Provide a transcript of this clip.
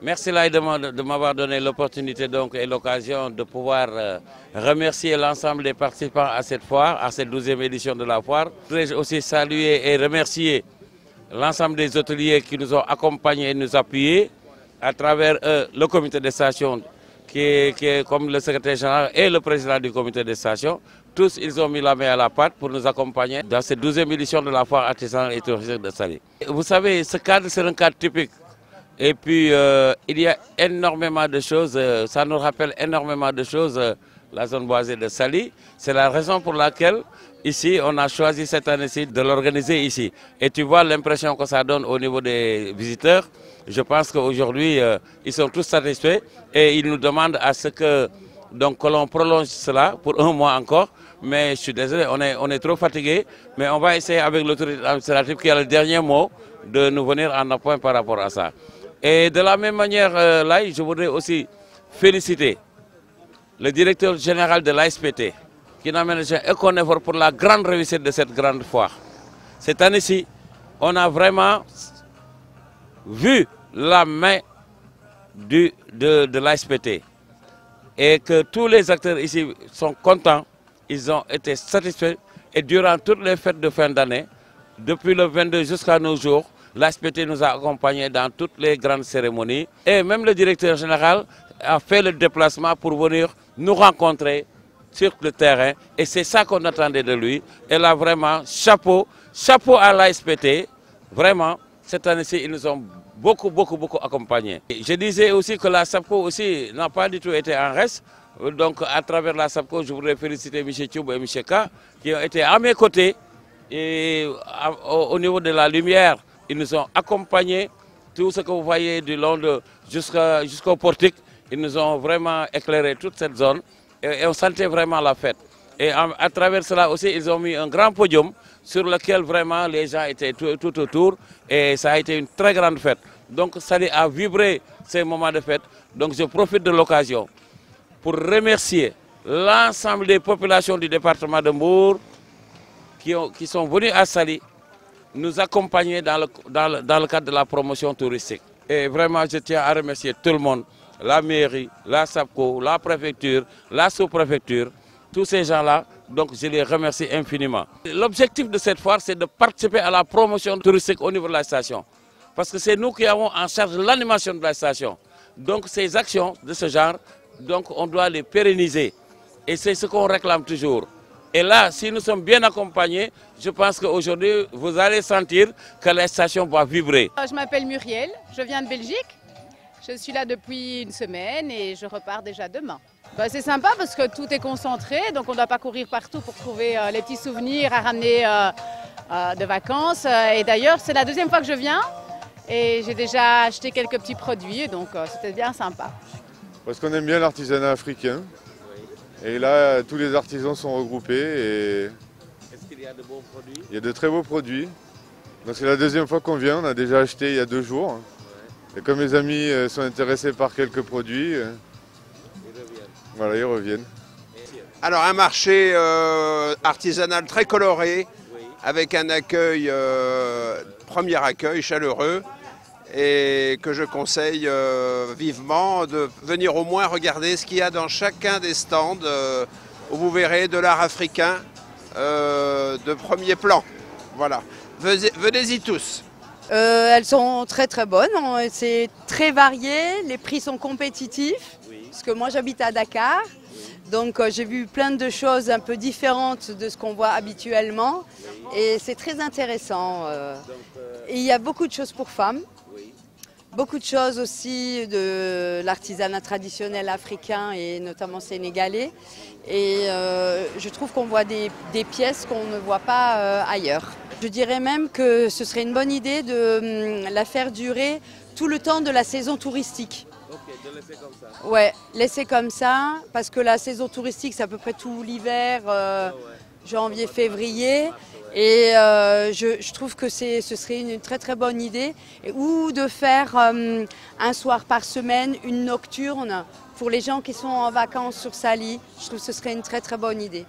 Merci Laï de m'avoir donné l'opportunité donc et l'occasion de pouvoir remercier l'ensemble des participants à cette foire, à cette 12e édition de la foire. Je voudrais aussi saluer et remercier l'ensemble des hôteliers qui nous ont accompagnés et nous appuyés, à travers le comité des stations qui est comme le secrétaire général et le président du comité des stations. Tous, ils ont mis la main à la pâte pour nous accompagner dans cette 12e édition de la foire artisanale et touristique de Saly. Vous savez, ce cadre, c'est un cadre typique. Et puis, il y a énormément de choses, ça nous rappelle énormément de choses, la zone boisée de Saly. C'est la raison pour laquelle, ici, on a choisi cette année-ci de l'organiser ici. Et tu vois l'impression que ça donne au niveau des visiteurs. Je pense qu'aujourd'hui, ils sont tous satisfaits et ils nous demandent à ce que l'on prolonge cela pour un mois encore. Mais je suis désolé, on est trop fatigué. Mais on va essayer avec l'autorité administrative qui a le dernier mot de nous venir en appoint par rapport à ça. Et de la même manière, là, je voudrais aussi féliciter le directeur général de l'ASPT qui n'a ménagé aucun effort pour la grande réussite de cette grande foire. Cette année-ci, on a vraiment vu la main de l'ASPT et que tous les acteurs ici sont contents, ils ont été satisfaits et durant toutes les fêtes de fin d'année, depuis le 22 jusqu'à nos jours, l'ASPT nous a accompagnés dans toutes les grandes cérémonies et même le directeur général a fait le déplacement pour venir nous rencontrer sur le terrain et c'est ça qu'on attendait de lui. Et là vraiment, chapeau à l'ASPT, vraiment, cette année-ci, ils nous ont beaucoup accompagnés. Et je disais aussi que la SAPCO aussi n'a pas du tout été en reste. Donc à travers la SAPCO, je voudrais féliciter M. Tchoub et M. K qui ont été à mes côtés et au niveau de la lumière. Ils nous ont accompagnés, tout ce que vous voyez du long jusqu'au portique. Ils nous ont vraiment éclairé toute cette zone et on sentait vraiment la fête. Et à travers cela aussi, ils ont mis un grand podium sur lequel vraiment les gens étaient tout autour et ça a été une très grande fête. Donc ça a vibré ces moments de fête. Donc je profite de l'occasion pour remercier l'ensemble des populations du département de Mbour qui sont venues à Saly nous accompagner dans le cadre de la promotion touristique. Et vraiment, je tiens à remercier tout le monde, la mairie, la SAPCO, la préfecture, la sous-préfecture, tous ces gens-là, donc je les remercie infiniment. L'objectif de cette foire, c'est de participer à la promotion touristique au niveau de la station. Parce que c'est nous qui avons en charge l'animation de la station. Donc ces actions de ce genre, donc on doit les pérenniser. Et c'est ce qu'on réclame toujours. Et là, si nous sommes bien accompagnés, je pense qu'aujourd'hui, vous allez sentir que la station va vibrer. Je m'appelle Muriel, je viens de Belgique. Je suis là depuis une semaine et je repars déjà demain. C'est sympa parce que tout est concentré, donc on ne doit pas courir partout pour trouver les petits souvenirs à ramener de vacances. Et d'ailleurs, c'est la deuxième fois que je viens et j'ai déjà acheté quelques petits produits, donc c'était bien sympa. Parce qu'on aime bien l'artisanat africain. Et là, tous les artisans sont regroupés. Est-ce qu'il y a de bons produits? Il y a de très beaux produits. C'est la deuxième fois qu'on vient, on a déjà acheté il y a 2 jours. Ouais. Et comme mes amis sont intéressés par quelques produits, ils reviennent. Voilà, ils reviennent. Alors un marché artisanal très coloré, oui, avec un accueil, premier accueil chaleureux. Et que je conseille vivement de venir au moins regarder ce qu'il y a dans chacun des stands où vous verrez de l'art africain de premier plan. Voilà, venez-y tous. Elles sont très bonnes, c'est très varié, les prix sont compétitifs, oui, parce que moi j'habite à Dakar, oui, donc j'ai vu plein de choses un peu différentes de ce qu'on voit habituellement, oui, et c'est très intéressant. Et il y a beaucoup de choses pour femmes. Beaucoup de choses aussi de l'artisanat traditionnel africain et notamment sénégalais. Et je trouve qu'on voit des pièces qu'on ne voit pas ailleurs. Je dirais même que ce serait une bonne idée de la faire durer tout le temps de la saison touristique. Ok, de laisser comme ça. Ouais, laisser comme ça, parce que la saison touristique, c'est à peu près tout l'hiver, janvier, février. Et je trouve que ce serait une très bonne idée. Ou de faire un soir par semaine, une nocturne pour les gens qui sont en vacances sur Saly. Je trouve que ce serait une très bonne idée.